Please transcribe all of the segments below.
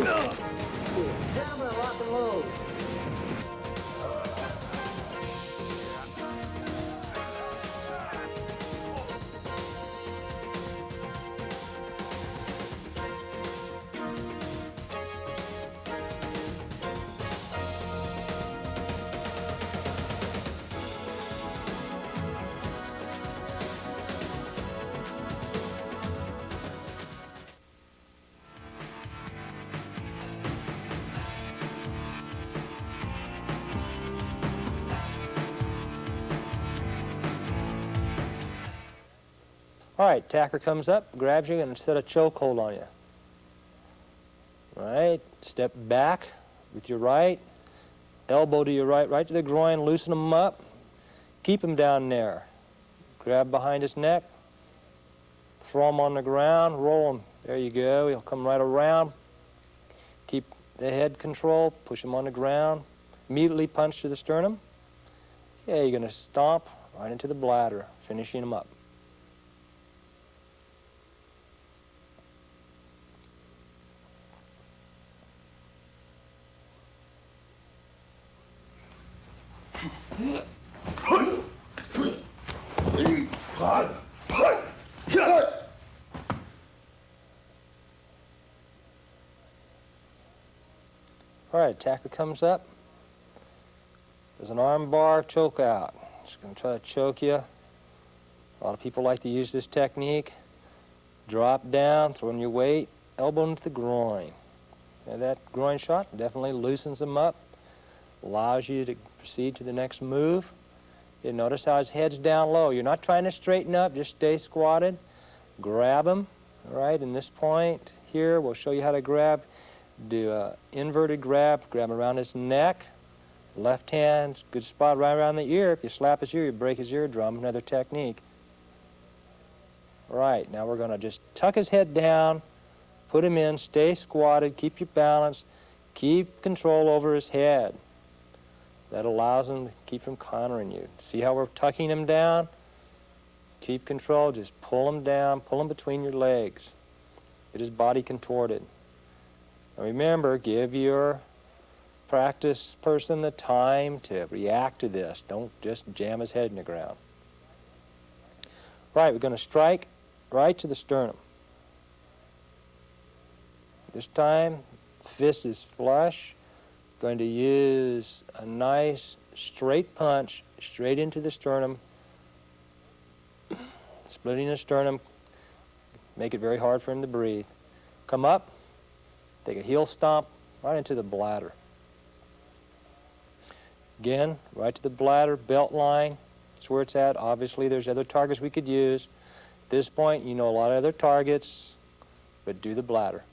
Gentlemen, rock and roll. All right, tacker comes up, grabs you, and set a chokehold on you. All right, step back with your right, elbow to your right, right to the groin, loosen him up, keep him down there. Grab behind his neck, throw him on the ground, roll him. There you go, he'll come right around. Keep the head control, push him on the ground, immediately punch to the sternum. Okay, you're gonna stomp right into the bladder, finishing him up. All right, attacker comes up. There's an arm bar choke out. Just going to try to choke you. A lot of people like to use this technique. Drop down, throwing your weight, elbow into the groin. And that groin shot definitely loosens them up, allows you to proceed to the next move. You notice how his head's down low. You're not trying to straighten up, just stay squatted. Grab him, all right? In this point here, we'll show you how to grab. Do an inverted grab around his neck. Left hand, good spot right around the ear. If you slap his ear, you break his eardrum. Another technique. All right, now we're going to just tuck his head down, put him in, stay squatted, keep your balance, keep control over his head. That allows him to keep from countering you. See how we're tucking him down? Keep control, just pull him down, pull him between your legs. Get his body contorted. Now remember, give your practice person the time to react to this. Don't just jam his head in the ground. Right, we're going to strike right to the sternum. This time, fist is flush. Going to use a nice straight punch straight into the sternum, splitting the sternum, make it very hard for him to breathe. Come up, take a heel stomp right into the bladder. Again, right to the bladder, belt line, that's where it's at. Obviously, there's other targets we could use. At this point, you know a lot of other targets, but do the bladder.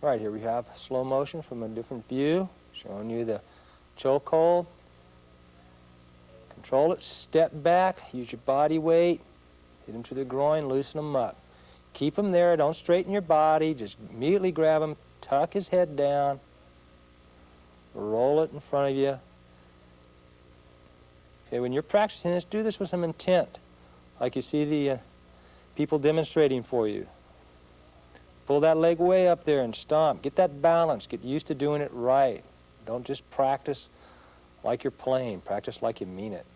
All right, here we have slow motion from a different view, showing you the chokehold. Control it, step back, use your body weight, hit him to the groin, loosen him up. Keep him there, don't straighten your body, just immediately grab him, tuck his head down, roll it in front of you. Okay, when you're practicing this, do this with some intent, like you see the people demonstrating for you. Pull that leg way up there and stomp. Get that balance. Get used to doing it right. Don't just practice like you're playing. Practice like you mean it.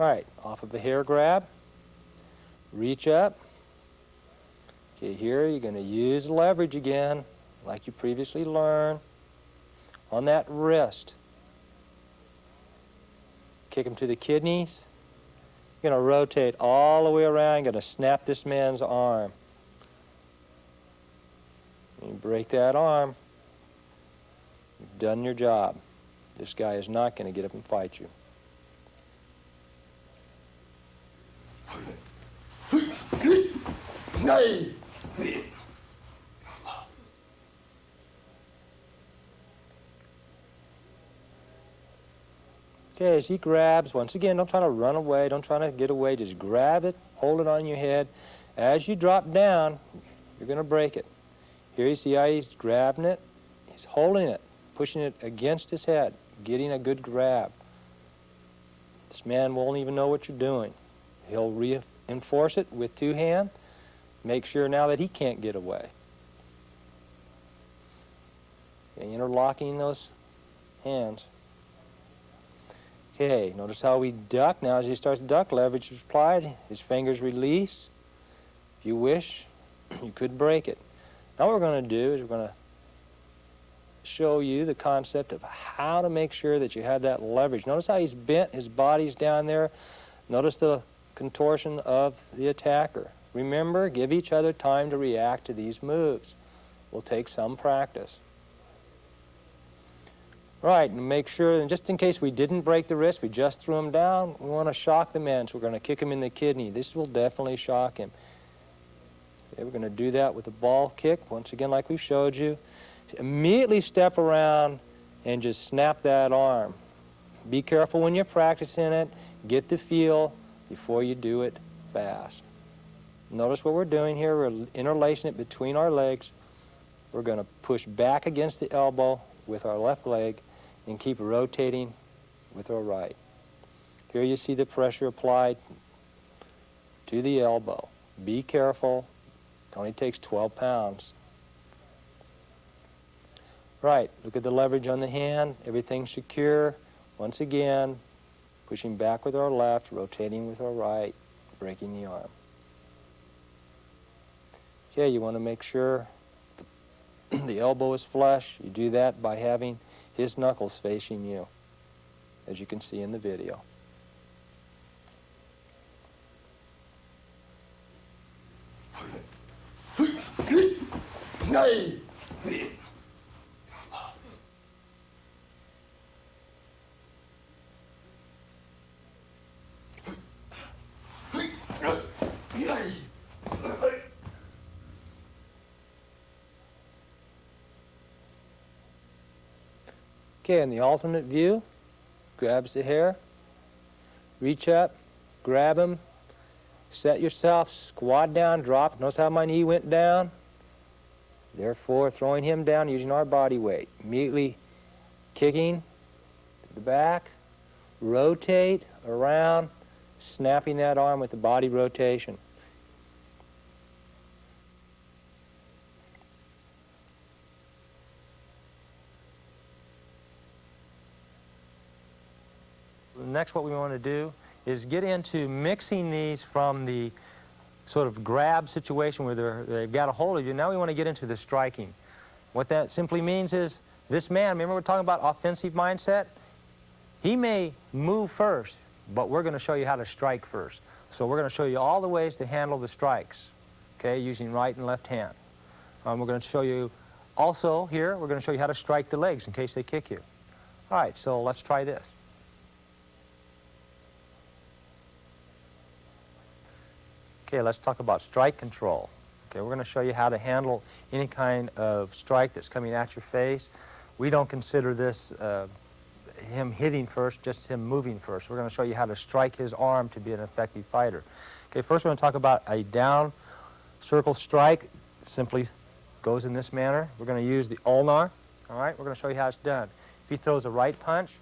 All right, off of a hair grab. Reach up. Okay, here you're going to use leverage again, like you previously learned, on that wrist. Kick him to the kidneys. You're going to rotate all the way around. You're going to snap this man's arm. You break that arm, you've done your job. This guy is not going to get up and fight you. Okay, as he grabs, once again, don't try to run away, don't try to get away, just grab it, hold it on your head. As you drop down, you're going to break it. Here you see how he's grabbing it, he's holding it, pushing it against his head, getting a good grab. This man won't even know what you're doing. He'll reinforce it with two hands, make sure now that he can't get away. Okay, interlocking those hands. Okay, notice how we duck. Now as he starts to duck, leverage is applied, his fingers release. If you wish, you could break it. Now what we're going to do is we're going to show you the concept of how to make sure that you have that leverage. Notice how he's bent, his body's down there. Notice the contortion of the attacker. Remember, give each other time to react to these moves. Will take some practice. Right, and make sure, and just in case we didn't break the wrist, we just threw him down, we want to shock the man, so we're going to kick him in the kidney. This will definitely shock him. Okay, we're going to do that with a ball kick, once again like we showed you. Immediately step around and just snap that arm. Be careful when you're practicing it. Get the feel before you do it fast. Notice what we're doing here. We're interlacing it between our legs. We're going to push back against the elbow with our left leg and keep rotating with our right. Here you see the pressure applied to the elbow. Be careful. It only takes 12 pounds. Right, look at the leverage on the hand. Everything's secure. Once again, pushing back with our left, rotating with our right, breaking the arm. Okay, you want to make sure the elbow is flush. You do that by having his knuckles facing you, as you can see in the video. Okay, in the alternate view, grabs the hair, reach up, grab him, set yourself, squat down, drop. Notice how my knee went down? Therefore, throwing him down using our body weight. Immediately kicking to the back, rotate around, snapping that arm with the body rotation. Next, what we want to do is get into mixing these from the sort of grab situation where they've got a hold of you. Now we want to get into the striking. What that simply means is this man, remember we're talking about offensive mindset? He may move first, but we're going to show you how to strike first. So we're going to show you all the ways to handle the strikes, okay, using right and left hand. We're going to show you also here, we're going to show you how to strike the legs in case they kick you. All right, so let's try this. Okay, let's talk about strike control. Okay, we're going to show you how to handle any kind of strike that's coming at your face. We don't consider this him hitting first, just him moving first. We're going to show you how to strike his arm to be an effective fighter. Okay, first we're going to talk about a down circle strike. Simply goes in this manner. We're going to use the ulnar. All right, we're going to show you how it's done. If he throws a right punch,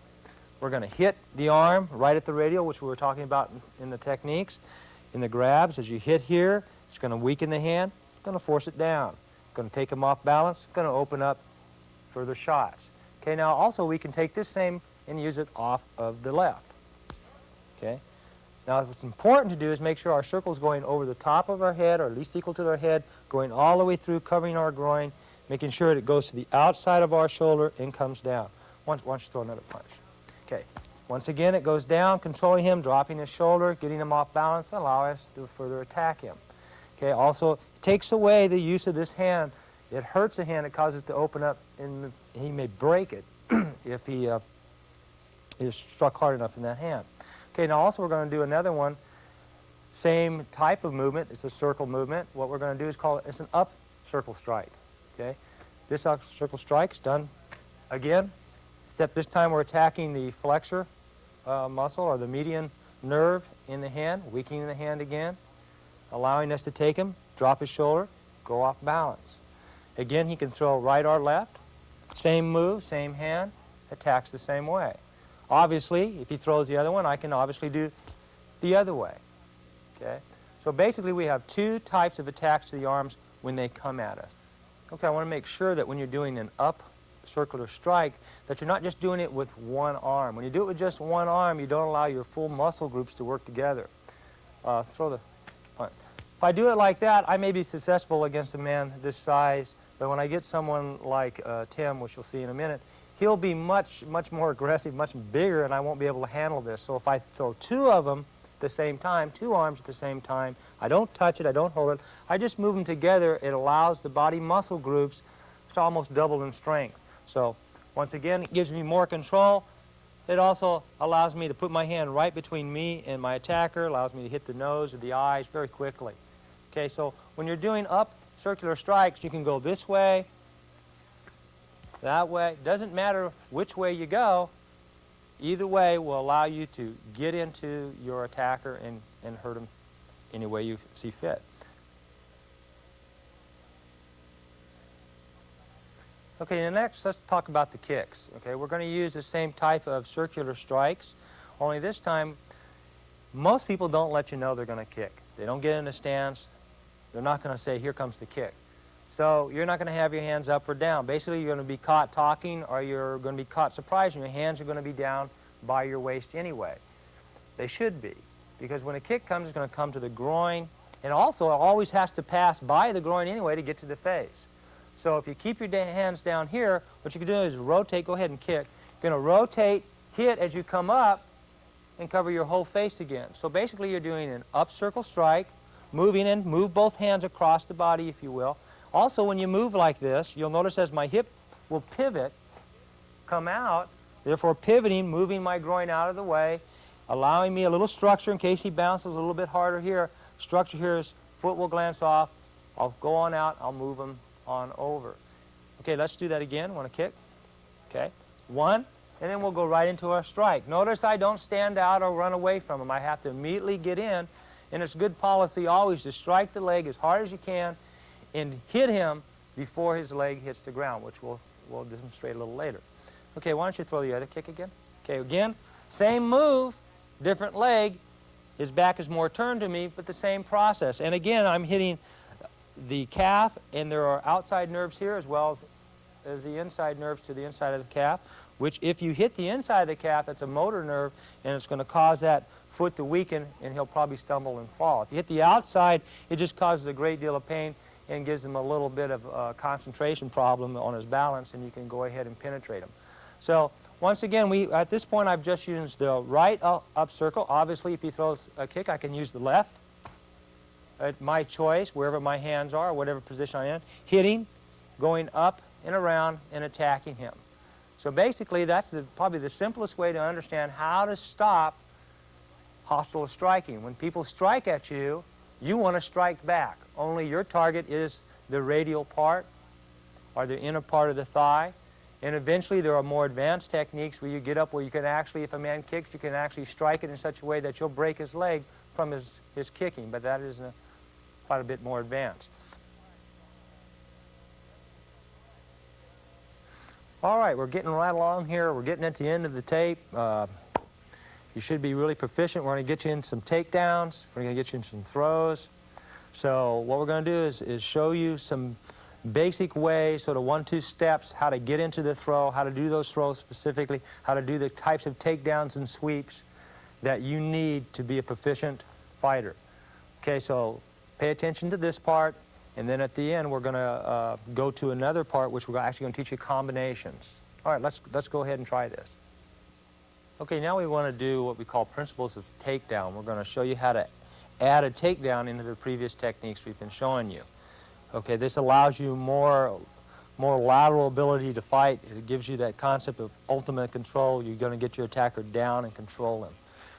we're going to hit the arm right at the radial, which we were talking about in the techniques. In the grabs, as you hit here, it's going to weaken the hand, it's going to force it down. It's going to take him off balance, it's going to open up further shots. Okay, now also we can take this same and use it off of the left. Okay, now what's important to do is make sure our circle's going over the top of our head, or at least equal to our head, going all the way through, covering our groin, making sure that it goes to the outside of our shoulder and comes down. Once you throw another punch. Okay. Once again, it goes down, controlling him, dropping his shoulder, getting him off balance, and allow us to further attack him. Okay, also, it takes away the use of this hand It hurts the hand. It causes it to open up, and he may break it if he is struck hard enough in that hand. Okay, now also we're going to do another one. Same type of movement. It's a circle movement. What we're going to do is call it, it's an up circle strike. Okay, this up circle strike is done again, except this time we're attacking the flexor muscle or the median nerve in the hand, weakening the hand again, allowing us to take him, drop his shoulder, go off balance. Again, he can throw right or left. Same move, same hand, attacks the same way. Obviously, if he throws the other one, I can obviously do the other way. Okay? So basically, we have two types of attacks to the arms when they come at us. Okay, I want to make sure that when you're doing an up circular strike, that you're not just doing it with one arm. When you do it with just one arm, you don't allow your full muscle groups to work together. Throw the punt. If I do it like that, I may be successful against a man this size, but when I get someone like Tim, which you'll see in a minute, he'll be much more aggressive, much bigger, and I won't be able to handle this. So if I throw two of them at the same time, two arms at the same time, I don't touch it, I don't hold it, I just move them together. It allows the body muscle groups to almost double in strength. So once again, it gives me more control. It also allows me to put my hand right between me and my attacker, allows me to hit the nose or the eyes very quickly. Okay, so when you're doing up circular strikes, you can go this way, that way. Doesn't matter which way you go. Either way will allow you to get into your attacker and hurt him any way you see fit. Okay, next let's talk about the kicks. Okay, we're going to use the same type of circular strikes, only this time most people don't let you know they're going to kick. They don't get in a stance. They're not going to say, here comes the kick. So you're not going to have your hands up or down. Basically, you're going to be caught talking or you're going to be caught surprising. Your hands are going to be down by your waist anyway. They should be, because when a kick comes, it's going to come to the groin, and also it always has to pass by the groin anyway to get to the face. So if you keep your hands down here, what you can do is rotate, go ahead and kick. You're going to rotate, hit as you come up, and cover your whole face again. So basically you're doing an up circle strike, moving in, move both hands across the body, if you will. Also, when you move like this, you'll notice as my hip will pivot, come out, therefore pivoting, moving my groin out of the way, allowing me a little structure in case he bounces a little bit harder here. Structure here is foot will glance off. I'll go on out. I'll move him on over. Okay, let's do that again. Want to kick? Okay. One, and then we'll go right into our strike. Notice I don't stand out or run away from him. I have to immediately get in, and it's good policy always to strike the leg as hard as you can and hit him before his leg hits the ground, which we'll demonstrate a little later. Okay, why don't you throw the other kick again? Okay, again, same move, different leg. His back is more turned to me, but the same process. And again, I'm hitting the calf, and there are outside nerves here as well as the inside nerves to the inside of the calf, which if you hit the inside of the calf, that's a motor nerve, and it's going to cause that foot to weaken, and he'll probably stumble and fall. If you hit the outside, it just causes a great deal of pain and gives him a little bit of a concentration problem on his balance, and you can go ahead and penetrate him. So once again, at this point I've just used the right up circle. Obviously, if he throws a kick, I can use the left at my choice, wherever my hands are, whatever position I'm in, hitting, going up and around and attacking him. So basically, that's probably the simplest way to understand how to stop hostile striking. When people strike at you, you want to strike back. Only your target is the radial part or the inner part of the thigh. And eventually there are more advanced techniques where you get up where you can actually, if a man kicks, you can actually strike it in such a way that you'll break his leg from his kicking. But that is quite a bit more advanced. All right, we're getting right along here. We're getting at the end of the tape. You should be really proficient. We're going to get you in some takedowns. We're going to get you in some throws. So what we're going to do is show you some basic ways, sort of 1-2 steps, how to get into the throw, how to do those throws specifically, how to do the types of takedowns and sweeps that you need to be a proficient fighter. Okay, so pay attention to this part, and then at the end we're going to go to another part which we're actually going to teach you combinations. All right, let's go ahead and try this. Okay, now we want to do what we call principles of takedown. We're going to show you how to add a takedown into the previous techniques we've been showing you. Okay, this allows you more lateral ability to fight. It gives you that concept of ultimate control. You're going to get your attacker down and control him.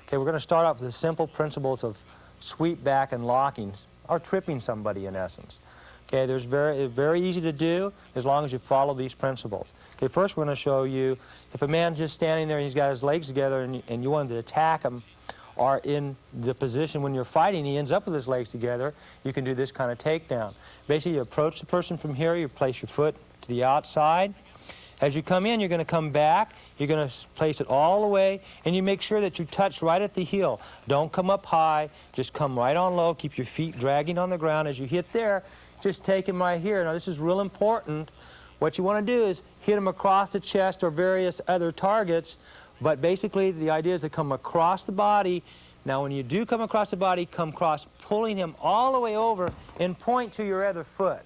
Okay, we're going to start off with the simple principles of sweep back and locking, or tripping somebody in essence. Okay, there's very easy to do as long as you follow these principles. Okay, first we're going to show you if a man's just standing there and he's got his legs together and you wanted to attack him, or in the position when you're fighting he ends up with his legs together, you can do this kind of takedown. Basically, you approach the person from here, you place your foot to the outside. As you come in, you're going to come back, you're going to place it all the way, and you make sure that you touch right at the heel. Don't come up high, just come right on low, keep your feet dragging on the ground. As you hit there, just take him right here. Now this is real important. What you want to do is hit him across the chest or various other targets, but basically the idea is to come across the body. Now when you do come across the body, come across pulling him all the way over and point to your other foot.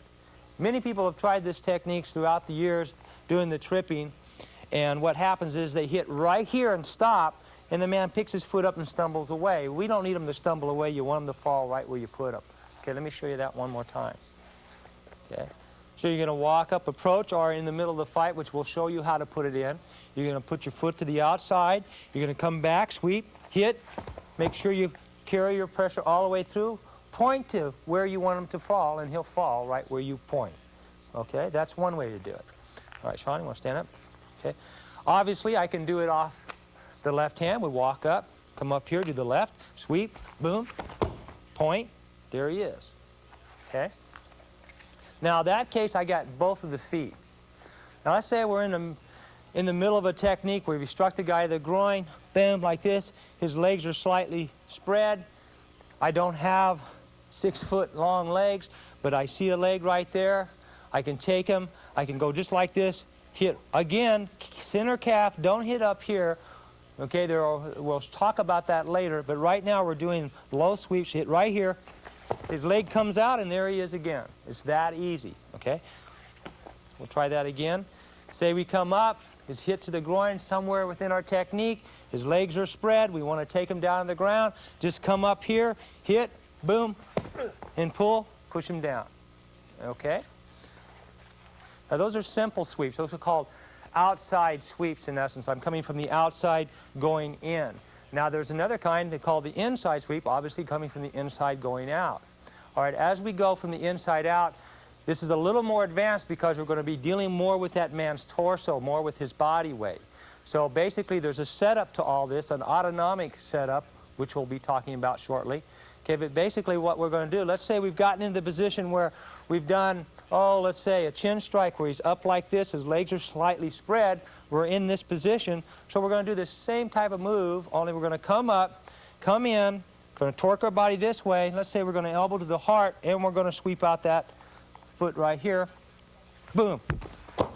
Many people have tried this technique throughout the years doing the tripping, and what happens is they hit right here and stop, and the man picks his foot up and stumbles away. We don't need him to stumble away. You want him to fall right where you put him. Okay, let me show you that one more time. Okay, so you're going to walk up, approach, or in the middle of the fight, which will show you how to put it in. You're going to put your foot to the outside. You're going to come back, sweep, hit. Make sure you carry your pressure all the way through. Point to where you want him to fall, and he'll fall right where you point. Okay, that's one way to do it. All right, Sean, you want to stand up? Okay. Obviously, I can do it off the left hand. We walk up, come up here, do the left, sweep, boom, point. There he is. Okay. Now, in that case, I got both of the feet. Now, let's say we're in the middle of a technique where we struck the guy in the groin, boom, like this. His legs are slightly spread. I don't have 6-foot-long legs, but I see a leg right there. I can take him. I can go just like this, hit again, center calf, don't hit up here. Okay, we'll talk about that later, but right now we're doing low sweeps, hit right here. His leg comes out, and there he is again. It's that easy, okay? We'll try that again. Say we come up, his hit to the groin somewhere within our technique. His legs are spread. We want to take him down on the ground. Just come up here, hit, boom, and pull, push him down, okay? Now, those are simple sweeps. Those are called outside sweeps, in essence. I'm coming from the outside going in. Now, there's another kind they call the inside sweep, obviously coming from the inside going out. All right, as we go from the inside out, this is a little more advanced because we're going to be dealing more with that man's torso, more with his body weight. So basically, there's a setup to all this, an autonomic setup, which we'll be talking about shortly. Okay, but basically what we're going to do, let's say we've gotten into the position where we've done, let's say a chin strike where he's up like this, his legs are slightly spread, we're in this position, so we're going to do the same type of move, only we're going to come up, come in, going to torque our body this way, let's say we're going to elbow to the heart, and we're going to sweep out that foot right here, boom.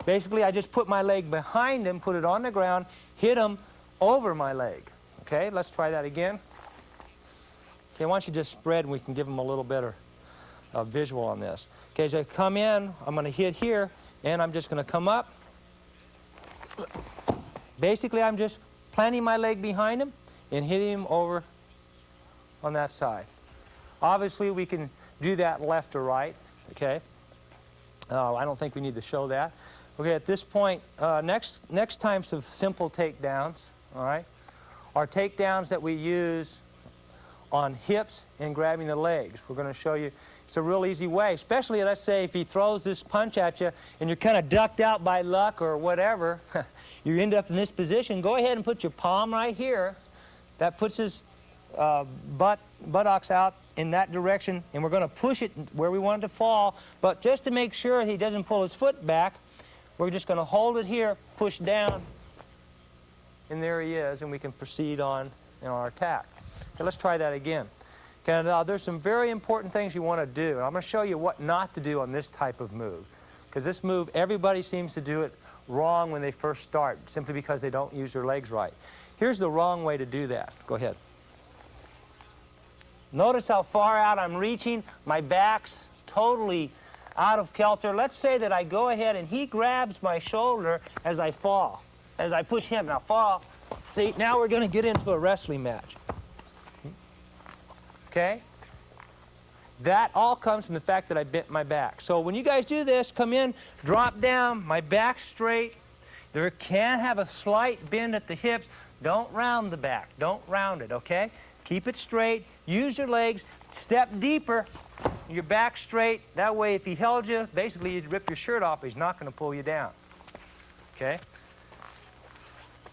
Basically, I just put my leg behind him, put it on the ground, hit him over my leg. Okay, let's try that again. Okay, why don't you just spread and we can give them a little better visual on this. Okay, as I come in, I'm going to hit here, and I'm just going to come up. Basically, I'm just planting my leg behind him and hitting him over on that side. Obviously, we can do that left or right, okay? I don't think we need to show that. Okay, at this point, next types of simple takedowns, all right, are takedowns that we use on hips and grabbing the legs. We're going to show you. It's a real easy way, especially, let's say, if he throws this punch at you and you're kind of ducked out by luck or whatever, you end up in this position, go ahead and put your palm right here. That puts his buttocks out in that direction, and we're going to push it where we want it to fall. But just to make sure he doesn't pull his foot back, we're just going to hold it here, push down, and there he is, and we can proceed on in our attack. Okay, let's try that again. Okay, now there's some very important things you want to do, and I'm going to show you what not to do on this type of move. Because this move, everybody seems to do it wrong when they first start, simply because they don't use their legs right. Here's the wrong way to do that. Go ahead. Notice how far out I'm reaching. My back's totally out of kilter. Let's say that I go ahead and he grabs my shoulder as I fall, as I push him. Now fall. See, now we're going to get into a wrestling match. Okay? That all comes from the fact that I bent my back. So when you guys do this, come in, drop down, my back straight. There can have a slight bend at the hips. Don't round the back. Don't round it, okay? Keep it straight. Use your legs. Step deeper. Your back straight. That way, if he held you, basically you'd rip your shirt off. He's not going to pull you down, okay?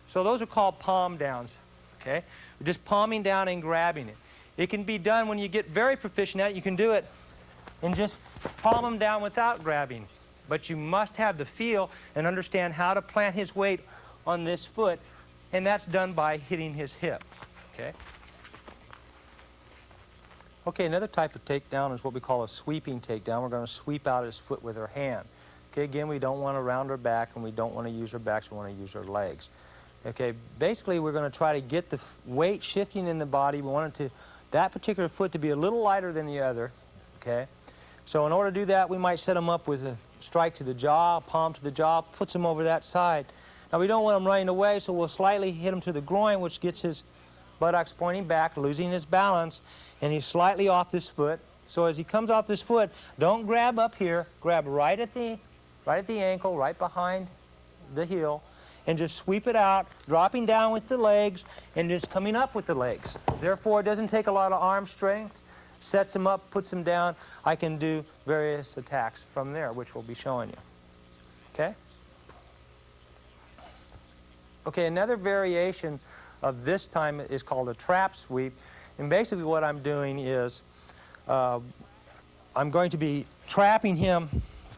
So those are called palm downs, okay? We're just palming down and grabbing it. It can be done when you get very proficient at it. You can do it and just palm them down without grabbing. But you must have the feel and understand how to plant his weight on this foot, and that's done by hitting his hip, okay? Okay, another type of takedown is what we call a sweeping takedown. We're going to sweep out his foot with our hand. Okay, again, we don't want to round our back, and we don't want to use our backs. We want to use our legs. Okay, basically, we're going to try to get the weight shifting in the body. We want that particular foot to be a little lighter than the other, okay? So in order to do that, we might set him up with a strike to the jaw, palm to the jaw, puts him over that side. Now, we don't want him running away, so we'll slightly hit him to the groin, which gets his buttocks pointing back, losing his balance, and he's slightly off this foot. So as he comes off this foot, don't grab up here, grab right at the ankle, right behind the heel, and just sweep it out, dropping down with the legs and just coming up with the legs. Therefore, it doesn't take a lot of arm strength. Sets him up, puts him down. I can do various attacks from there, which we'll be showing you. Okay? Okay, another variation of this time is called a trap sweep. And basically what I'm doing is I'm going to be trapping him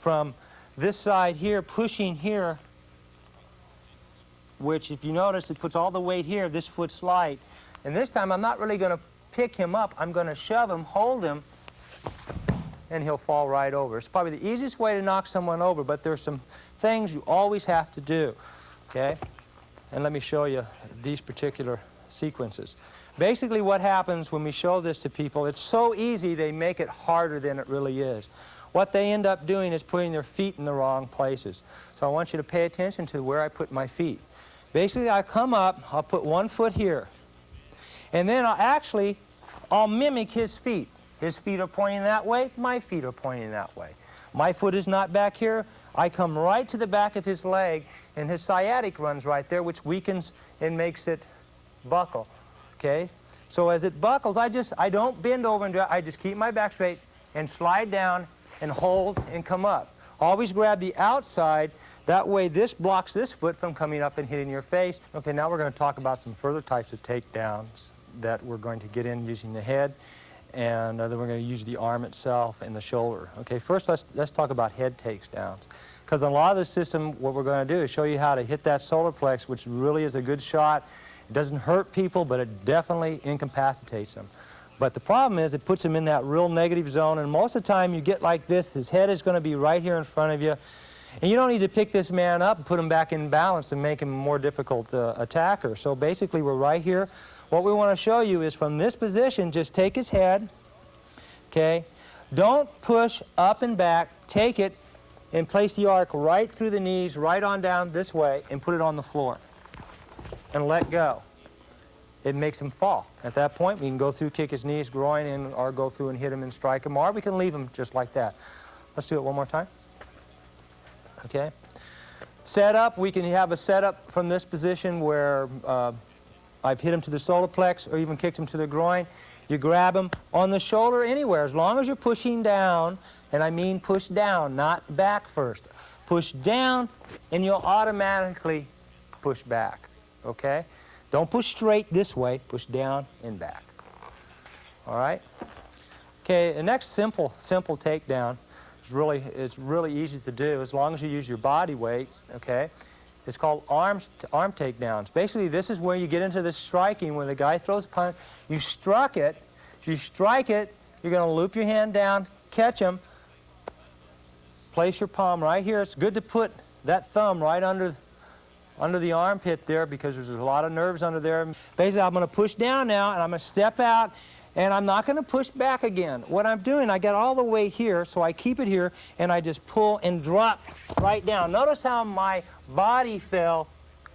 from this side here, pushing here, which if you notice, it puts all the weight here, this foot's light. And this time I'm not really going to pick him up. I'm going to shove him, hold him, and he'll fall right over. It's probably the easiest way to knock someone over, but there's some things you always have to do, okay? And let me show you these particular sequences. Basically what happens when we show this to people, it's so easy they make it harder than it really is. What they end up doing is putting their feet in the wrong places. So I want you to pay attention to where I put my feet. Basically I come up, I'll put one foot here, and then I'll mimic his feet. His feet are pointing that way, my feet are pointing that way. My foot is not back here. I come right to the back of his leg, and his sciatic runs right there, which weakens and makes it buckle, okay? So as it buckles, I don't bend over and I just keep my back straight and slide down and hold and come up. Always grab the outside. That way this blocks this foot from coming up and hitting your face. Okay, now we're going to talk about some further types of takedowns that we're going to get in using the head, and then we're going to use the arm itself and the shoulder. Okay, first let's talk about head takedowns. Because in a lot of the system, what we're going to do is show you how to hit that solar plex, which really is a good shot. It doesn't hurt people, but it definitely incapacitates them. But the problem is it puts them in that real negative zone, and most of the time you get like this, his head is going to be right here in front of you, and you don't need to pick this man up and put him back in balance and make him a more difficult attacker. So basically we're right here. What we want to show you is from this position, just take his head, okay? Don't push up and back. Take it and place the arc right through the knees, right on down this way, and put it on the floor. And let go. It makes him fall. At that point, we can go through, kick his knees, groin, and, or go through and hit him and strike him, or we can leave him just like that. Let's do it one more time. Okay? Set up, we can have a setup from this position where I've hit him to the solar plex or even kicked him to the groin. You grab him on the shoulder anywhere, as long as you're pushing down, and I mean push down, not back first. Push down, and you'll automatically push back, okay? Don't push straight this way, push down and back. All right? Okay, the next simple takedown it's really easy to do as long as you use your body weight, okay? It's called arm takedowns. Basically, this is where you get into the striking. When the guy throws a punch, you struck it. If you strike it, you're going to loop your hand down, catch him, place your palm right here. It's good to put that thumb right under the armpit there because there's a lot of nerves under there. Basically, I'm going to push down now, and I'm going to step out, and I'm not going to push back again. What I'm doing, I got all the weight here, so I keep it here, and I just pull and drop right down. Notice how my body fell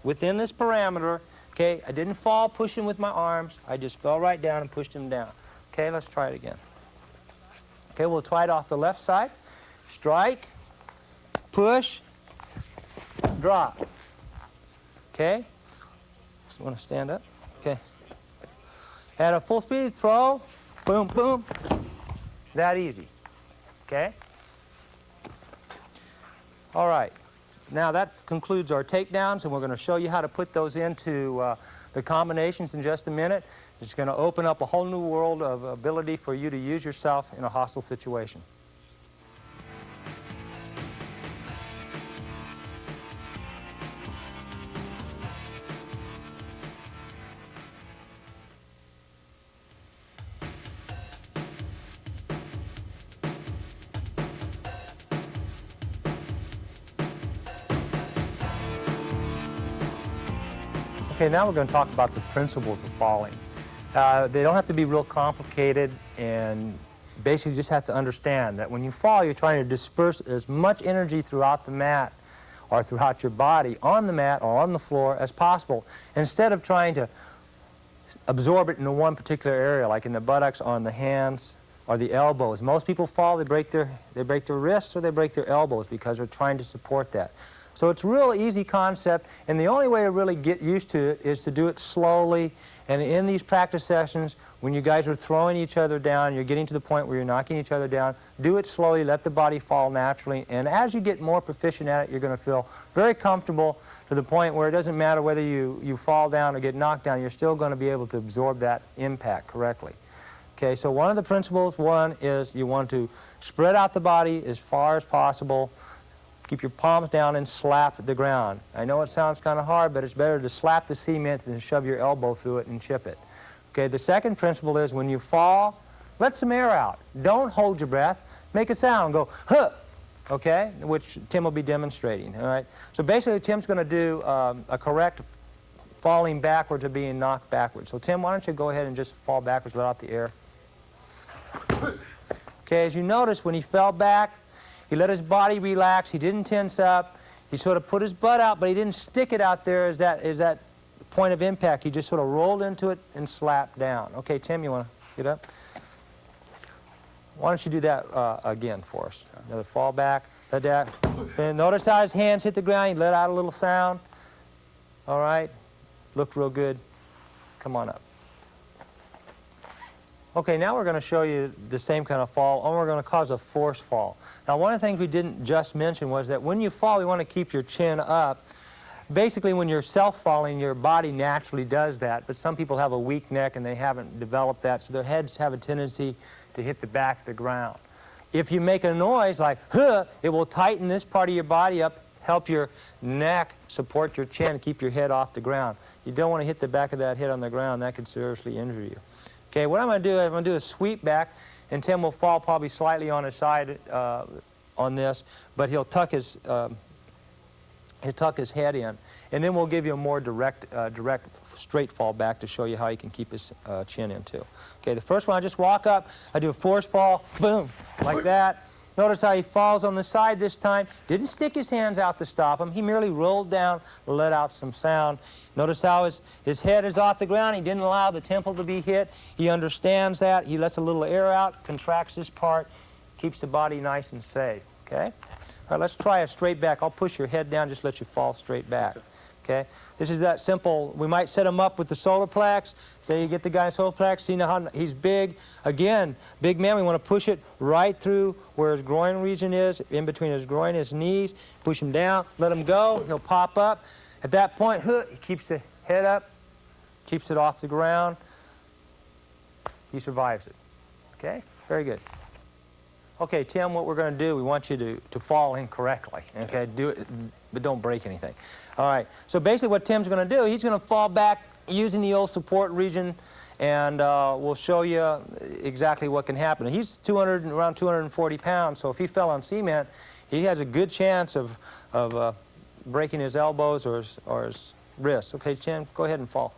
within this parameter. Okay, I didn't fall pushing with my arms. I just fell right down and pushed him down. Okay, let's try it again. Okay, we'll try it off the left side. Strike, push, drop. Okay? Just want to stand up. Okay. At a full speed, throw, boom, boom. That easy. Okay? All right. Now that concludes our takedowns, and we're going to show you how to put those into the combinations in just a minute. It's going to open up a whole new world of ability for you to use yourself in a hostile situation. Okay, now we're going to talk about the principles of falling. They don't have to be real complicated, and basically just have to understand that when you fall, you're trying to disperse as much energy throughout the mat or throughout your body on the mat or on the floor as possible, instead of trying to absorb it into one particular area, like in the buttocks, on the hands, or the elbows. Most people fall, they break their wrists or they break their elbows because they're trying to support that. So it's a real easy concept, and the only way to really get used to it is to do it slowly. And in these practice sessions, when you guys are throwing each other down, you're getting to the point where you're knocking each other down, do it slowly, let the body fall naturally, and as you get more proficient at it, you're going to feel very comfortable to the point where it doesn't matter whether you fall down or get knocked down, you're still going to be able to absorb that impact correctly. Okay, so one of the principles, one is you want to spread out the body as far as possible. Keep your palms down and slap the ground. I know it sounds kind of hard, but it's better to slap the cement than to shove your elbow through it and chip it. Okay, the second principle is when you fall, let some air out. Don't hold your breath. Make a sound. Go, huh, okay, which Tim will be demonstrating, all right? So basically, Tim's going to do a correct falling backwards or being knocked backwards. So Tim, why don't you go ahead and just fall backwards, let out the air. Okay, as you notice, when he fell back, he let his body relax. He didn't tense up. He sort of put his butt out, but he didn't stick it out there as that point of impact. He just sort of rolled into it and slapped down. Okay, Tim, you want to get up? Why don't you do that again for us? Another fall back. Let that. And notice how his hands hit the ground. He let out a little sound. All right. Looked real good. Come on up. Okay, now we're going to show you the same kind of fall, and we're going to cause a force fall. Now, one of the things we didn't just mention was that when you fall, you want to keep your chin up. Basically, when you're self-falling, your body naturally does that, but some people have a weak neck and they haven't developed that, so their heads have a tendency to hit the back of the ground. If you make a noise like, huh, it will tighten this part of your body up, help your neck support your chin, keep your head off the ground. You don't want to hit the back of that head on the ground. That could seriously injure you. Okay, what I'm going to do is I'm going to do a sweep back, and Tim will fall probably slightly on his side on this, but he'll tuck his head in, and then we'll give you a more direct straight fall back to show you how he can keep his chin in too. Okay, the first one, I just walk up, I do a force fall, boom, like that. Notice how he falls on the side this time. Didn't stick his hands out to stop him. He merely rolled down, let out some sound. Notice how his head is off the ground. He didn't allow the temple to be hit. He understands that. He lets a little air out, contracts this part, keeps the body nice and safe. Okay? All right, let's try a straight back. I'll push your head down, just let you fall straight back. Okay? This is that simple. We might set him up with the solar plex. Say you get the guy in solar plex, see now how he's big. Again, big man, we want to push it right through where his groin region is, in between his groin and his knees. Push him down, let him go, he'll pop up. At that point, he keeps the head up, keeps it off the ground. He survives it. Okay? Very good. Okay, Tim, what we're going to do, we want you to fall in correctly. Okay? Do it, but don't break anything. All right. So basically what Tim's going to do, he's going to fall back using the old support region, and we'll show you exactly what can happen. He's around 240 pounds, so if he fell on cement, he has a good chance of breaking his elbows or his wrists. Okay, Tim, go ahead and fall.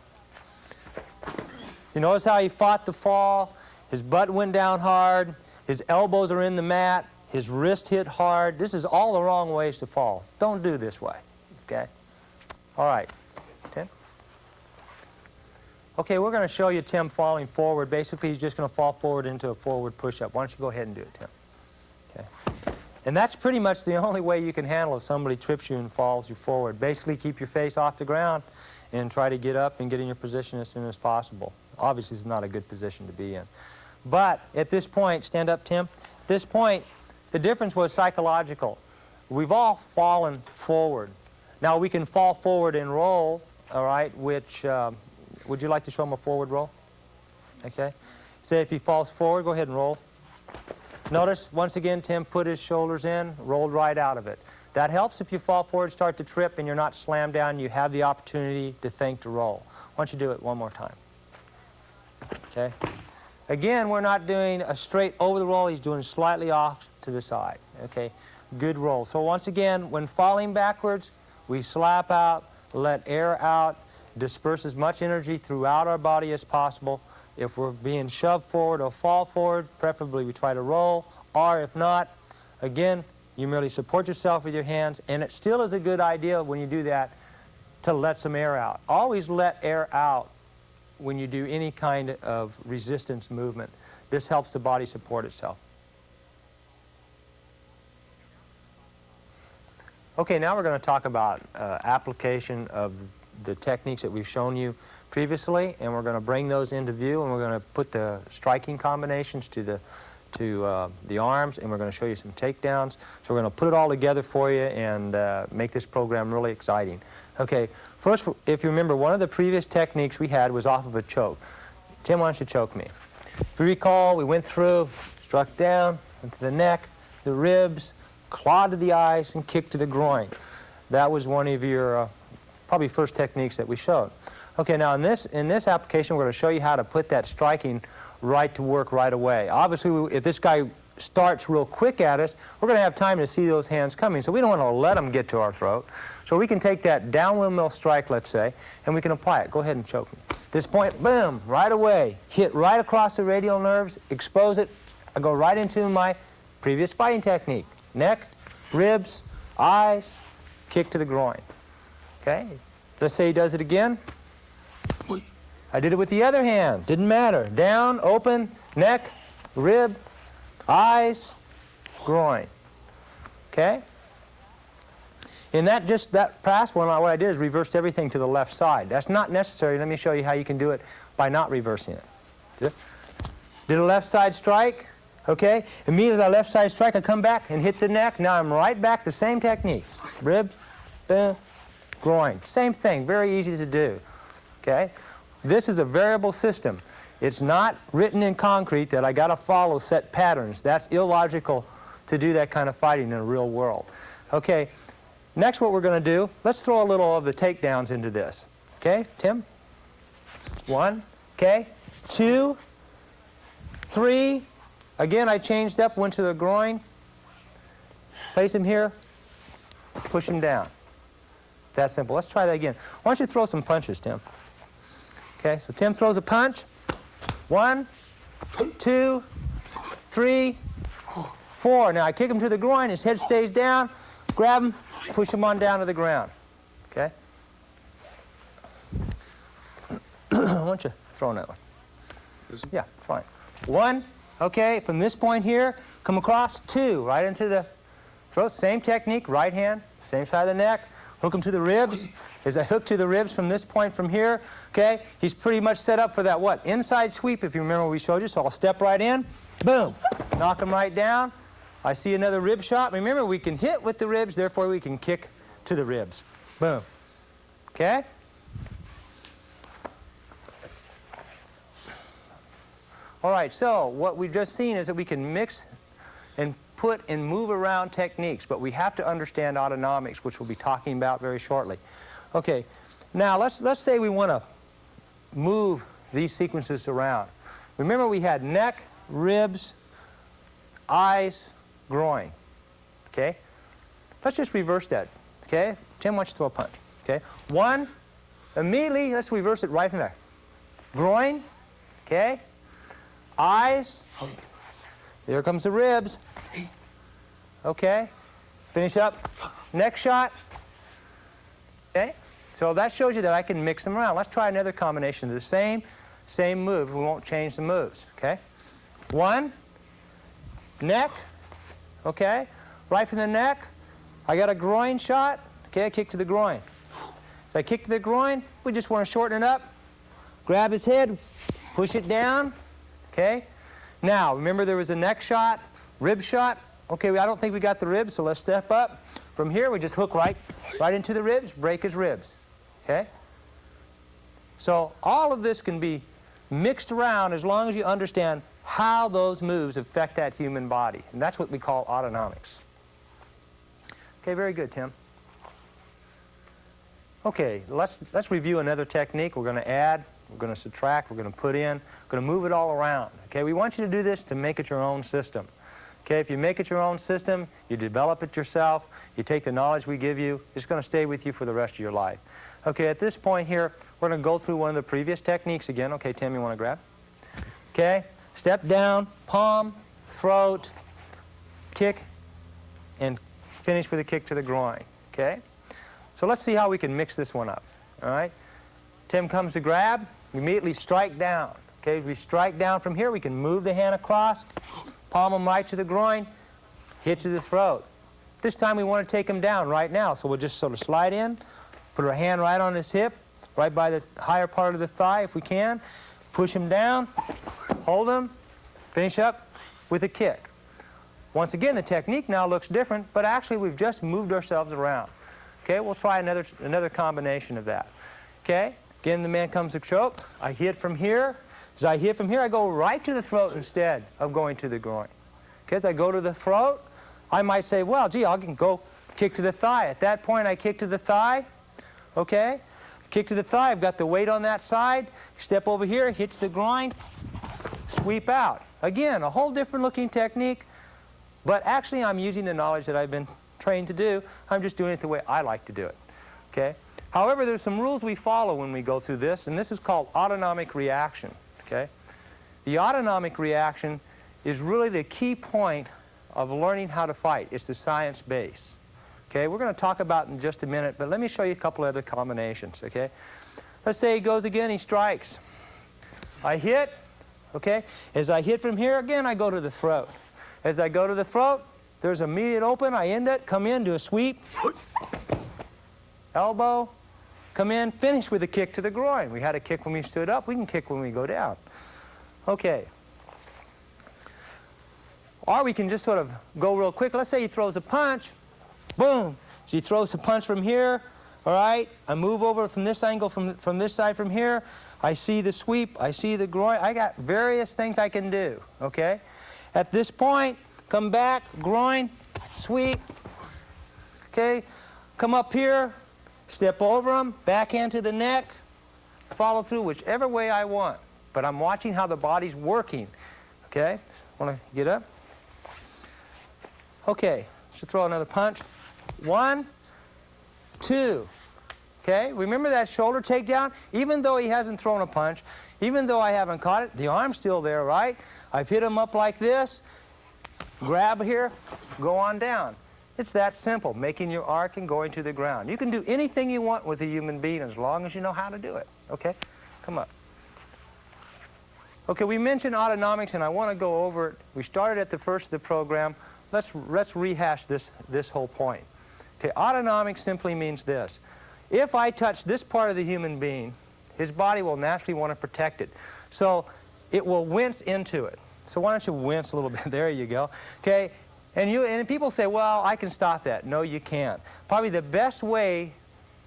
So notice how he fought the fall. His butt went down hard. His elbows are in the mat. His wrist hit hard. This is all the wrong ways to fall. Don't do this way, okay? All right, Tim? Okay, we're going to show you Tim falling forward. Basically, he's just going to fall forward into a forward push-up. Why don't you go ahead and do it, Tim? Okay. And that's pretty much the only way you can handle if somebody trips you and falls you forward. Basically, keep your face off the ground and try to get up and get in your position as soon as possible. Obviously, it's not a good position to be in. But at this point, stand up, Tim. At this point, the difference was psychological. We've all fallen forward. Now, we can fall forward and roll, all right, which, would you like to show him a forward roll? Okay. Say if he falls forward, go ahead and roll. Notice, once again, Tim put his shoulders in, rolled right out of it. That helps if you fall forward, start to trip, and you're not slammed down. You have the opportunity to think to roll. Why don't you do it one more time? Okay. Again, we're not doing a straight over the roll. He's doing slightly off to the side. Okay. Good roll. So once again, when falling backwards, we slap out, let air out, disperse as much energy throughout our body as possible. If we're being shoved forward or fall forward, preferably we try to roll, or if not, again, you merely support yourself with your hands, and it still is a good idea when you do that to let some air out. Always let air out when you do any kind of resistance movement. This helps the body support itself. Okay, now we're going to talk about application of the techniques that we've shown you previously, and we're going to bring those into view, and we're going to put the striking combinations to the arms, and we're going to show you some takedowns. So we're going to put it all together for you and make this program really exciting. Okay, first, if you remember, one of the previous techniques we had was off of a choke. Tim, why don't you choke me? If you recall, we went through, struck down, went to the neck, the ribs, clawed to the eyes, and kicked to the groin. That was one of your probably first techniques that we showed. Okay, now in this application, we're going to show you how to put that striking right to work right away. Obviously, if this guy starts real quick at us, we're going to have time to see those hands coming, so we don't want to let them get to our throat. So we can take that down windmill strike, let's say, and we can apply it. Go ahead and choke me. At this point, boom, right away, hit right across the radial nerves, expose it. I go right into my previous fighting technique. Neck, ribs, eyes, kick to the groin. Okay, let's say he does it again. I did it with the other hand. Didn't matter. Down, open, neck, rib, eyes, groin. Okay? In that past one, what I did is reversed everything to the left side. That's not necessary. Let me show you how you can do it by not reversing it. Did a left side strike. Okay? Immediately that left side strike, I come back and hit the neck. Now I'm right back, the same technique. Rib, groin. Same thing. Very easy to do. Okay? This is a variable system. It's not written in concrete that I got to follow set patterns. That's illogical to do that kind of fighting in the real world. Okay, next what we're going to do, let's throw a little of the takedowns into this. Okay, Tim? 1, okay, 2, 3. Again, I changed up, went to the groin. Place him here, push him down. That simple. Let's try that again. Why don't you throw some punches, Tim? Okay, so Tim throws a punch. 1, 2, 3, 4. Now I kick him to the groin, his head stays down, grab him, push him on down to the ground. Okay? Why don't you throw another one? Yeah, fine. 1, okay, from this point here, come across. 2, right into the throat. Same technique, right hand, same side of the neck. Hook him to the ribs. As I hook to the ribs from this point from here, okay, he's pretty much set up for that what? Inside sweep, if you remember what we showed you. So I'll step right in, boom, knock him right down. I see another rib shot. Remember, we can hit with the ribs, therefore we can kick to the ribs. Boom. Okay? All right, so what we've just seen is that we can mix and put and move around techniques, but we have to understand autonomics, which we'll be talking about very shortly. Okay, now let's say we want to move these sequences around. Remember, we had neck, ribs, eyes, groin. Okay, let's just reverse that. Okay, Tim, why don't you throw a punch? Okay, 1, immediately let's reverse it right from there. Groin. Okay, eyes. There comes the ribs. Okay, finish up. Neck shot. Okay, So that shows you that I can mix them around. Let's try another combination of the same move. We won't change the moves, okay? 1, neck, okay? Right from the neck, I got a groin shot, okay? I kick to the groin. So I kick to the groin, we just want to shorten it up, grab his head, push it down, okay? Now, remember there was a neck shot, rib shot. Okay, I don't think we got the ribs, so let's step up. From here, we just hook right into the ribs, break his ribs, okay? So all of this can be mixed around as long as you understand how those moves affect that human body. And that's what we call autonomics. Okay, very good, Tim. Okay, let's review another technique. We're going to add, we're going to subtract, we're going to put in, we're going to move it all around. Okay, we want you to do this to make it your own system. Okay, if you make it your own system, you develop it yourself, you take the knowledge we give you, it's going to stay with you for the rest of your life. Okay, at this point here, we're going to go through one of the previous techniques again. Okay, Tim, you want to grab? Okay, step down, palm, throat, kick, and finish with a kick to the groin. Okay? So let's see how we can mix this one up. All right? Tim comes to grab, we immediately strike down. Okay, if we strike down from here, we can move the hand across, palm him right to the groin, hit to the throat. This time we want to take him down right now, so we'll just sort of slide in, put our hand right on his hip, right by the higher part of the thigh if we can, push him down, hold him, finish up with a kick. Once again, the technique now looks different, but actually we've just moved ourselves around. Okay, we'll try another combination of that. Okay, again, the man comes to choke. I hit from here. As I hit from here, I go right to the throat instead of going to the groin. Okay, as I go to the throat, I might say, well, gee, I can go kick to the thigh. At that point, I kick to the thigh. Okay, kick to the thigh. I've got the weight on that side. Step over here, hit to the groin, sweep out. Again, a whole different looking technique, but actually I'm using the knowledge that I've been trained to do. I'm just doing it the way I like to do it. Okay. However, there's some rules we follow when we go through this, and this is called autonomic reaction. Okay? The autonomic reaction is really the key point of learning how to fight. It's the science base. Okay? We're going to talk about it in just a minute, but let me show you a couple other combinations. Okay? Let's say he goes again, he strikes. I hit. Okay? As I hit from here again, I go to the throat. As I go to the throat, there's immediate open. I end it, come in, do a sweep. Elbow. Come in, finish with a kick to the groin. We had a kick when we stood up. We can kick when we go down. Okay. Or we can just sort of go real quick. Let's say he throws a punch. Boom. So he throws a punch from here. All right. I move over from this angle, from this side from here. I see the sweep. I see the groin. I got various things I can do. Okay. At this point, come back, groin, sweep. Okay. Come up here. Step over them, backhand to the neck, follow through whichever way I want. But I'm watching how the body's working. Okay? Want to get up? Okay. Should throw another punch. 1, 2. Okay? Remember that shoulder takedown? Even though he hasn't thrown a punch, even though I haven't caught it, the arm's still there, right? I've hit him up like this. Grab here, go on down. It's that simple, making your arc and going to the ground. You can do anything you want with a human being as long as you know how to do it. Okay? Come up. Okay, we mentioned autonomics, and I want to go over it. We started at the first of the program. Let's rehash this whole point. Okay, autonomics simply means this. If I touch this part of the human being, his body will naturally want to protect it. So it will wince into it. So why don't you wince a little bit? There you go. Okay? And people say, well, I can stop that. No, you can't. Probably the best way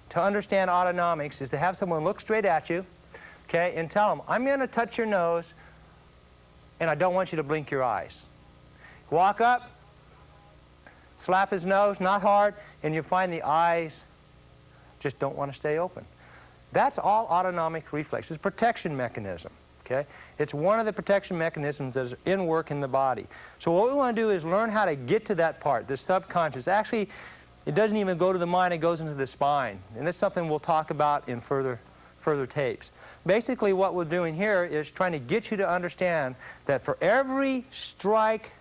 to understand autonomics is to have someone look straight at you, okay, and tell them, I'm going to touch your nose, and I don't want you to blink your eyes. Walk up, slap his nose, not hard, and you find the eyes just don't want to stay open. That's all autonomic reflex. It's a protection mechanism. Okay? It's one of the protection mechanisms that's in work in the body. So what we want to do is learn how to get to that part, the subconscious. Actually, it doesn't even go to the mind, it goes into the spine. And this is something we'll talk about in further tapes. Basically, what we're doing here is trying to get you to understand that for every strike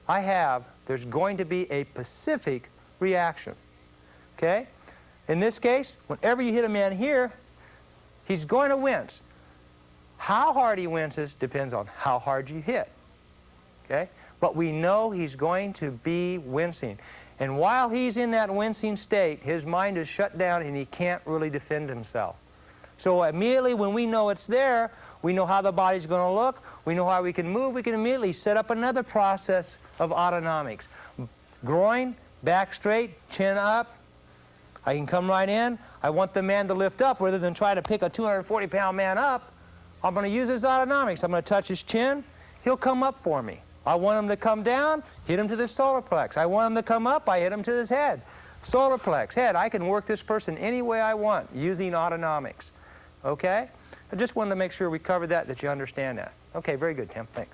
I have, there's going to be a specific reaction. Okay? In this case, whenever you hit a man here, he's going to wince. How hard he winces depends on how hard you hit. Okay? But we know he's going to be wincing. And while he's in that wincing state, his mind is shut down and he can't really defend himself. So immediately when we know it's there, we know how the body's going to look, we know how we can move, we can immediately set up another process of autonomics. Groin, back straight, chin up. I can come right in. I want the man to lift up rather than try to pick a 240-pound man up. I'm going to use his autonomics. I'm going to touch his chin. He'll come up for me. I want him to come down, hit him to the solar plex. I want him to come up, I hit him to his head. Solar plex, head. I can work this person any way I want using autonomics. Okay? I just wanted to make sure we covered that you understand that. Okay, very good, Tim. Thanks.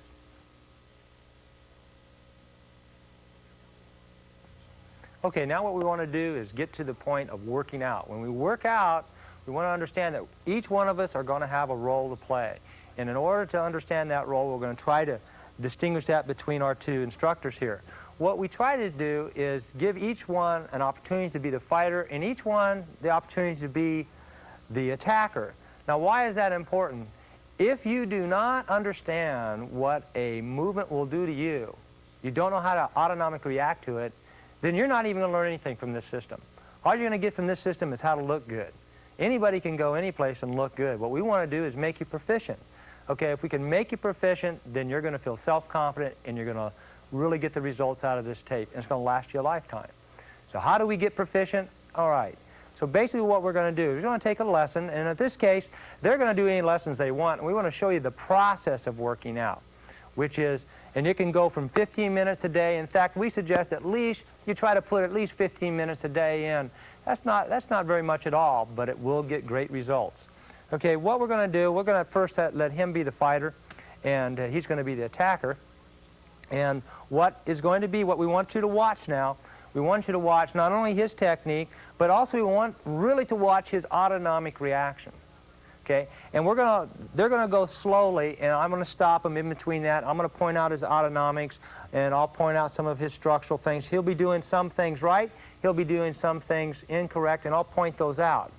Okay, now what we want to do is get to the point of working out. When we work out, we want to understand that each one of us are going to have a role to play. And in order to understand that role, we're going to try to distinguish that between our two instructors here. What we try to do is give each one an opportunity to be the fighter and each one the opportunity to be the attacker. Now, why is that important? If you do not understand what a movement will do to you, you don't know how to autonomically react to it, then you're not even going to learn anything from this system. All you're going to get from this system is how to look good. Anybody can go any place and look good. What we want to do is make you proficient. Okay, if we can make you proficient, then you're going to feel self-confident and you're going to really get the results out of this tape. And it's going to last you a lifetime. So how do we get proficient? All right. So basically what we're going to do is we're going to take a lesson, and in this case, they're going to do any lessons they want, and we want to show you the process of working out, which is, and it can go from 15 minutes a day. In fact, we suggest at least you try to put at least 15 minutes a day in. That's not very much at all, but it will get great results. Okay, what we're going to do, we're going to first let him be the fighter, and he's going to be the attacker. And what is going to be, what we want you to watch now, we want you to watch not only his technique, but also we want really to watch his autonomic reaction. Okay, and they're going to go slowly, and I'm going to stop him in between that. I'm going to point out his autonomics, and I'll point out some of his structural things. He'll be doing some things right, he'll be doing some things incorrect, and I'll point those out.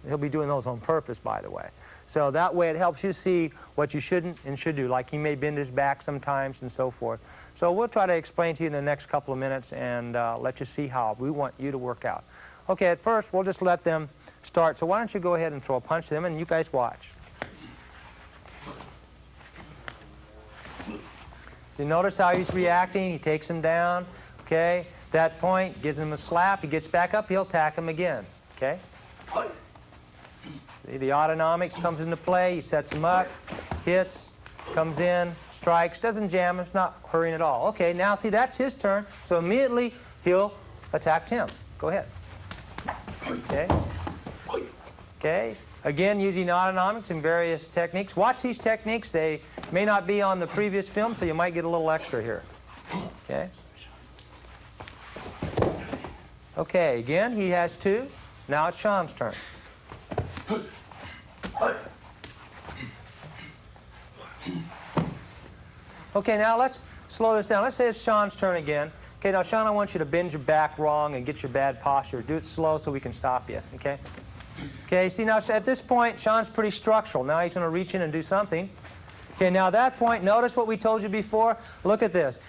He'll be doing those on purpose, by the way. So that way it helps you see what you shouldn't and should do, like he may bend his back sometimes and so forth. So we'll try to explain to you in the next couple of minutes and let you see how we want you to work out. Okay, at first we'll just let them start. So why don't you go ahead and throw a punch to them and you guys watch. So notice how he's reacting. He takes him down. Okay, that point gives him a slap. He gets back up. He'll attack him again. Okay. See, the autonomics comes into play. He sets him up, hits, comes in, strikes, doesn't jam him. It's not hurrying at all. Okay, now see, that's his turn. So immediately he'll attack him. Go ahead. Okay. Okay. Again, using autonomics and various techniques. Watch these techniques. They may not be on the previous film, so you might get a little extra here. Okay. Okay, again, he has two. Now it's Sean's turn. Okay, now let's slow this down. Let's say it's Sean's turn again. Okay, now Sean, I want you to bend your back wrong and get your bad posture. Do it slow so we can stop you, okay? Okay, see now at this point, Sean's pretty structural. Now he's going to reach in and do something. Okay, now at that point, notice what we told you before. Look at this.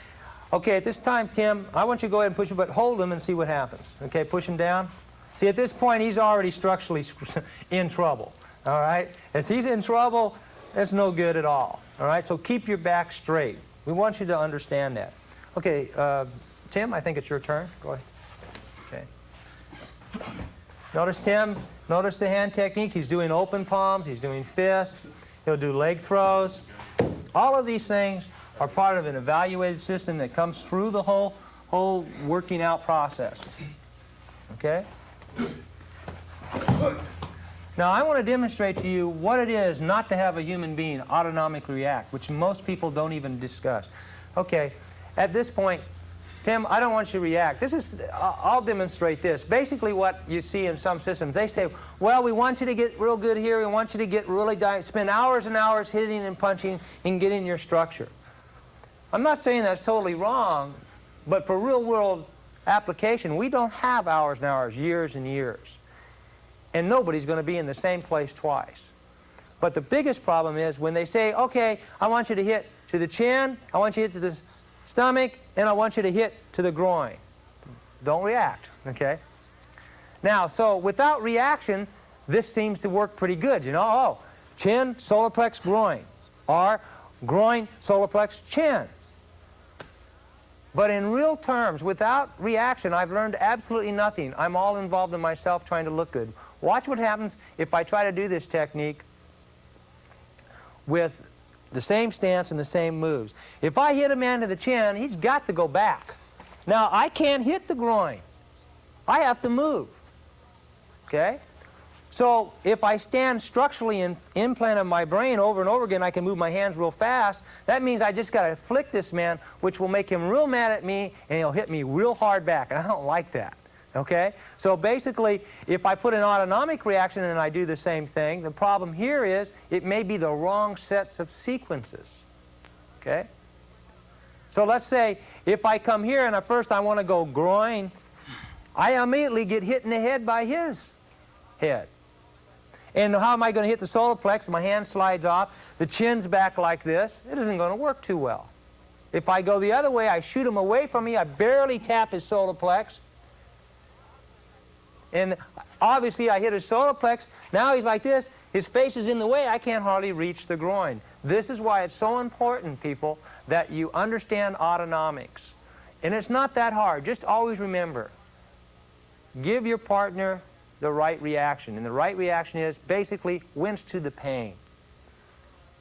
Okay, at this time, Tim, I want you to go ahead and push him, but hold him and see what happens. Okay, push him down. See, at this point, he's already structurally in trouble, all right? As he's in trouble, that's no good at all, right? So keep your back straight. We want you to understand that. Okay, Tim, I think it's your turn. Go ahead. Okay. Notice, Tim, notice the hand techniques. He's doing open palms. He's doing fists. He'll do leg throws. All of these things are part of an evaluated system that comes through the whole working out process. Okay? Now, I want to demonstrate to you what it is not to have a human being autonomically react, which most people don't even discuss. Okay, at this point, Tim, I don't want you to react. I'll demonstrate this. Basically what you see in some systems, they say, well, we want you to get real good here. We want you to get really, spend hours and hours hitting and punching and getting your structure. I'm not saying that's totally wrong, but for real-world application, we don't have hours and hours, years and years. and nobody's going to be in the same place twice. But the biggest problem is when they say, okay, I want you to hit to the chin, I want you to hit to the stomach, and I want you to hit to the groin. Don't react, okay? Now, so without reaction, this seems to work pretty good. You know, oh, chin, solar plex, groin, or groin, solar plex, chin. But in real terms, without reaction, I've learned absolutely nothing. I'm all involved in myself trying to look good. Watch what happens if I try to do this technique with the same stance and the same moves. If I hit a man to the chin, he's got to go back. Now, I can't hit the groin. I have to move. Okay? So if I stand structurally and implant my brain over and over again, I can move my hands real fast. That means I just got to flick this man, which will make him real mad at me, and he'll hit me real hard back. And I don't like that. Okay? So basically, if I put an autonomic reaction and I do the same thing, the problem here is it may be the wrong sets of sequences. Okay? So let's say if I come here and at first I want to go groin, I immediately get hit in the head by his head. And how am I going to hit the solar plex? My hand slides off. The chin's back like this. It isn't going to work too well. If I go the other way, I shoot him away from me. I barely tap his solar plex. And obviously, I hit his solar plex. Now he's like this. His face is in the way. I can't hardly reach the groin. This is why it's so important, people, that you understand autonomics. And it's not that hard. Just always remember, give your partner the right reaction. And the right reaction is basically wince to the pain.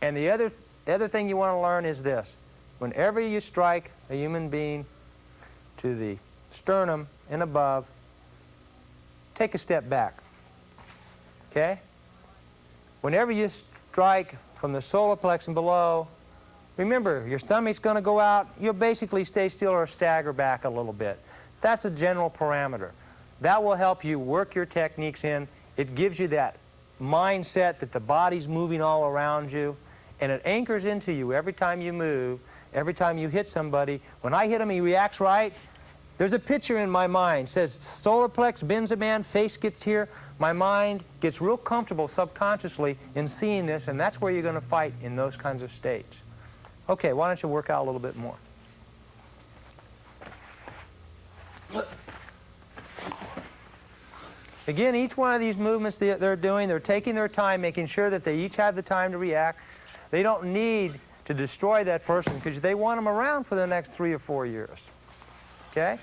And the other thing you want to learn is this. Whenever you strike a human being to the sternum and above, take a step back. Okay? Whenever you strike from the solar plex and below, remember, your stomach's going to go out. You'll basically stay still or stagger back a little bit. That's a general parameter. That will help you work your techniques in. It gives you that mindset that the body's moving all around you, and it anchors into you every time you move, every time you hit somebody. When I hit him, he reacts right. There's a picture in my mind. It says solar plex, bends a man, face gets here. My mind gets real comfortable subconsciously in seeing this, and that's where you're going to fight in those kinds of states. Okay, why don't you work out a little bit more? Again, each one of these movements they're doing, they're taking their time, making sure that they each have the time to react. They don't need to destroy that person because they want them around for the next 3 or 4 years. Okay?